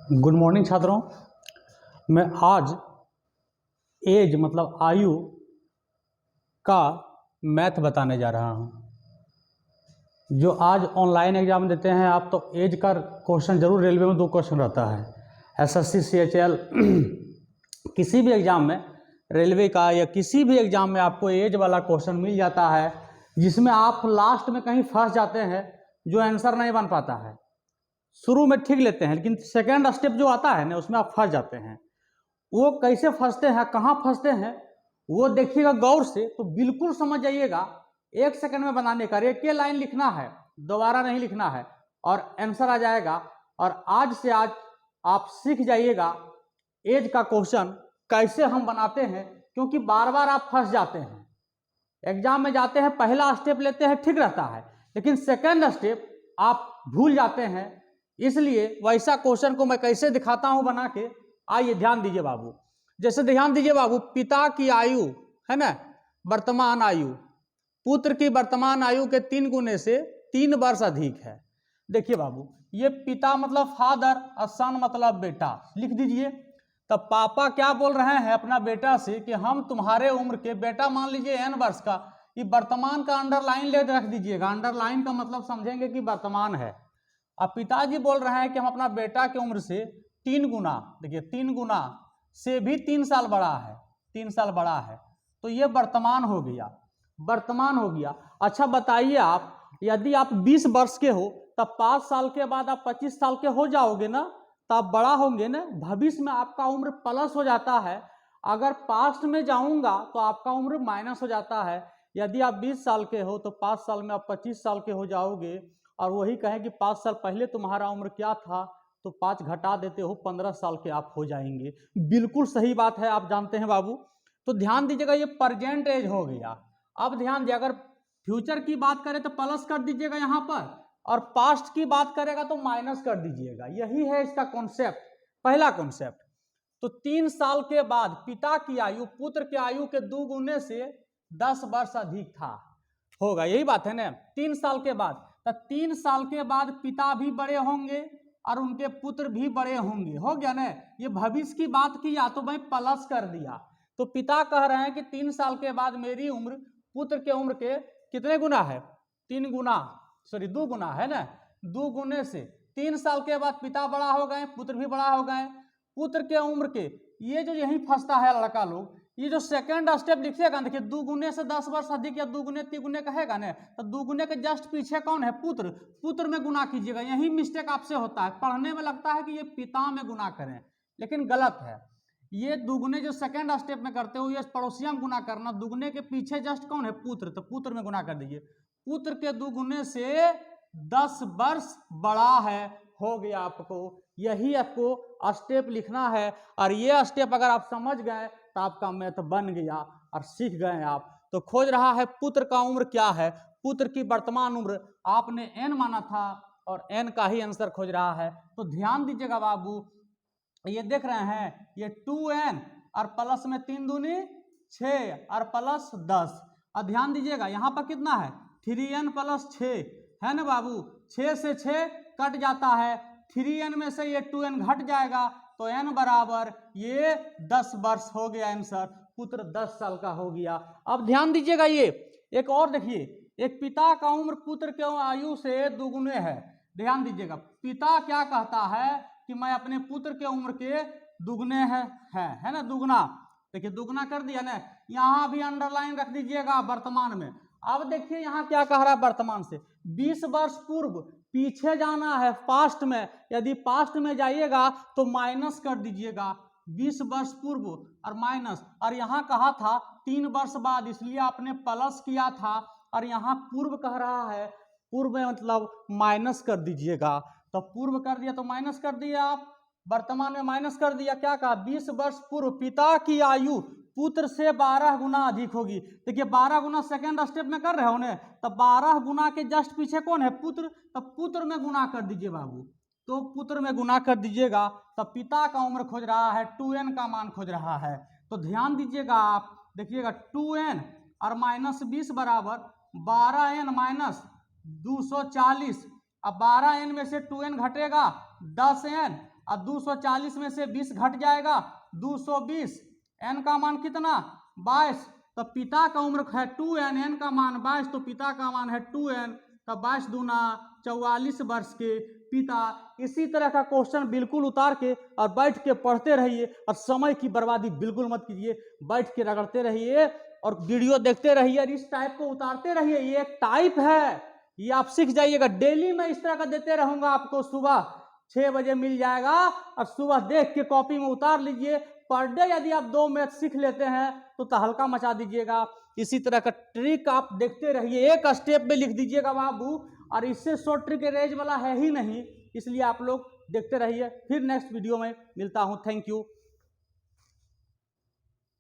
Good morning छात्रों। मैं आज एज मतलब आयु का मैथ बताने जा रहा हूँ। जो आज ऑनलाइन एग्जाम देते हैं आप, तो एज का क्वेश्चन जरूर रेलवे में 2 क्वेश्चन रहता है। एसएससी सीएचएल किसी भी एग्जाम में, रेलवे का या किसी भी एग्जाम में आपको एज वाला क्वेश्चन मिल जाता है, जिसमें आप लास्ट में कहीं फंस जाते हैं, जो आंसर नहीं बन पाता है। शुरू में ठीक लेते हैं, लेकिन सेकेंड स्टेप जो आता है ना, उसमें आप फंस जाते हैं। वो कैसे फंसते हैं, कहाँ फंसते हैं, वो देखिएगा गौर से, तो बिल्कुल समझ जाइएगा। 1 सेकंड में बनाने का, एक लाइन लिखना है, दोबारा नहीं लिखना है, और आंसर आ जाएगा। और आज से आज आप सीख जाइएगा एज का क्वेश्चन कैसे हम बनाते हैं, क्योंकि बार बार आप फंस जाते हैं। एग्जाम में जाते हैं, पहला स्टेप लेते हैं, ठीक रहता है, लेकिन सेकेंड स्टेप आप भूल जाते हैं। इसलिए वैसा क्वेश्चन को मैं कैसे दिखाता हूं बना के, आइए ध्यान दीजिए बाबू। जैसे ध्यान दीजिए बाबू, पिता की आयु है ना, वर्तमान आयु, पुत्र की वर्तमान आयु के 3 गुने से 3 वर्ष अधिक है। देखिए बाबू, ये पिता मतलब फादर और सन मतलब बेटा, लिख दीजिए। तब पापा क्या बोल रहे हैं अपना बेटा से कि हम तुम्हारे उम्र के, बेटा मान लीजिए n वर्ष का, ये वर्तमान का अंडरलाइन ले रख दीजिएगा। अंडरलाइन का मतलब समझेंगे कि वर्तमान है। अब पिताजी बोल रहे हैं कि हम अपना बेटा की उम्र से 3 गुना, देखिए 3 गुना से भी 3 साल बड़ा है, 3 साल बड़ा है, तो ये वर्तमान हो गया, वर्तमान हो गया। अच्छा बताइए आप, यदि आप 20 वर्ष के हो, तब 5 साल के बाद आप 25 साल के हो जाओगे ना, तो आप बड़ा होंगे ना, भविष्य में आपका उम्र प्लस हो जाता है। अगर पास्ट में जाऊंगा तो आपका उम्र माइनस हो जाता है। यदि आप 20 साल के हो तो 5 साल में आप 25 साल के हो जाओगे। और वही कहें कि 5 साल पहले तुम्हारा उम्र क्या था, तो 5 घटा देते हो, 15 साल के आप हो जाएंगे। बिल्कुल सही बात है, आप जानते हैं बाबू। तो ध्यान दीजिएगा, ये प्रेजेंट एज हो गया। अब ध्यान दीजिए, अगर फ्यूचर की बात करें तो प्लस कर दीजिएगा यहाँ पर, और पास्ट की बात करेगा तो माइनस कर दीजिएगा। यही है इसका कॉन्सेप्ट, पहला कॉन्सेप्ट। तो 3 साल के बाद पिता की आयु पुत्र की आयु के 2 गुने से 10 वर्ष अधिक था, होगा, यही बात है ना। 3 साल के बाद, तो 3 साल के बाद पिता भी बड़े होंगे और उनके पुत्र भी बड़े होंगे, हो गया ना। ये भविष्य की बात किया तो मैं प्लस कर दिया। तो पिता कह रहे हैं कि 3 साल के बाद मेरी उम्र पुत्र के उम्र के कितने गुना है, 3 गुना, सॉरी 2 गुना है ना, 2 गुने से 3 साल के बाद पिता बड़ा हो गए, पुत्र भी बड़ा हो गए। पुत्र के उम्र के, ये जो यही फंसता है लड़का लोग, ये जो सेकंड स्टेप लिखिएगा, देखिए 2 गुने से 10 वर्ष अधिक या 2 गुने 3 गुने कहेगा ना, तो 2 गुने के जस्ट पीछे कौन है, पुत्र, पुत्र में गुना कीजिएगा। यही मिस्टेक आपसे होता है, पढ़ने में लगता है कि ये पिता में गुना करें, लेकिन गलत है। ये दुगुने जो सेकंड स्टेप में करते हो, ये पड़ोसिया में गुना करना, दुगुने के पीछे जस्ट कौन है, पुत्र, तो पुत्र में गुना कर दीजिए। पुत्र के 2 गुने से 10 वर्ष बड़ा है, हो गया आपको। यही आपको स्टेप लिखना है, और ये स्टेप अगर आप समझ गए तो आपका मैथ बन गया और सीख गए आप। तो खोज रहा है पुत्र का उम्र क्या है, पुत्र की वर्तमान उम्र आपने n माना था, और n का ही आंसर खोज रहा है। तो ध्यान दीजिएगा बाबू, ये देख रहे हैं, ये 2n और प्लस में 3 दूनी 6 और प्लस 10। और ध्यान दीजिएगा यहाँ पर कितना है, 3n प्लस 6 है ना बाबू, 6 से 6 कट जाता है, 3n में से ये 2n घट जाएगा, तो n बराबर ये 10 वर्ष हो गया आंसर, पुत्र 10 साल का हो गया। अब ध्यान दीजिएगा, ये एक और देखिए, एक पिता का उम्र पुत्र के आयु से 2 गुने है। ध्यान दीजिएगा, पिता क्या कहता है कि मैं अपने पुत्र के उम्र के दुगने है ना, दुगना, देखिए दुगना कर दिया ना। यहाँ भी अंडरलाइन रख दीजिएगा वर्तमान में। अब देखिए यहाँ क्या कह रहा है, वर्तमान से 20 वर्ष पूर्व, पीछे जाना है पास्ट में। यदि पास्ट में जाइएगा तो माइनस कर दीजिएगा, 20 वर्ष पूर्व और माइनस, और यहाँ कहा था 3 वर्ष बाद, इसलिए आपने प्लस किया था, और यहाँ पूर्व कह रहा है, पूर्व में मतलब माइनस कर दीजिएगा। तो पूर्व कर दिया तो माइनस कर दिया, आप वर्तमान में माइनस कर दिया। क्या कहा, 20 वर्ष पूर्व पिता की आयु पुत्र से 12 गुना अधिक होगी। देखिए 12 गुना सेकेंड स्टेप में कर रहे हो ना, तो 12 गुना के जस्ट पीछे कौन है, पुत्र, तो पुत्र में गुना कर दीजिए बाबू। तो पुत्र में गुना कर दीजिएगा, तो पिता का उम्र खोज रहा है, 2n का मान खोज रहा है। तो ध्यान दीजिएगा, आप देखिएगा 2n और माइनस 20 बराबर 12n माइनस 240। अब 12n में से 2n घटेगा, 10n, और 240 में से 20 घट जाएगा 220, n का मान कितना 22, तो पिता का उम्र है 2n, n का मान 22, तो पिता का मान है 2n, तो 22 दूना 44 वर्ष के पिता। इसी तरह का क्वेश्चन बिल्कुल उतार के और बैठ के पढ़ते रहिए, और समय की बर्बादी बिल्कुल मत कीजिए, बैठ के रगड़ते रहिए और वीडियो देखते रहिए और इस टाइप को उतारते रहिए। ये एक टाइप है, ये आप सीख जाइएगा। डेली मैं इस तरह का देते रहूंगा आपको, सुबह 6 बजे मिल जाएगा और सुबह देख के कॉपी में उतार लीजिए। पर डे यदि आप 2 मैथ सीख लेते हैं तो तहलका मचा दीजिएगा। इसी तरह का ट्रिक आप देखते रहिए, एक स्टेप में लिख दीजिएगा बाबू, और इससे शॉर्ट ट्रिक रेज वाला है ही नहीं, इसलिए आप लोग देखते रहिए। फिर नेक्स्ट वीडियो में मिलता हूं। Thank you.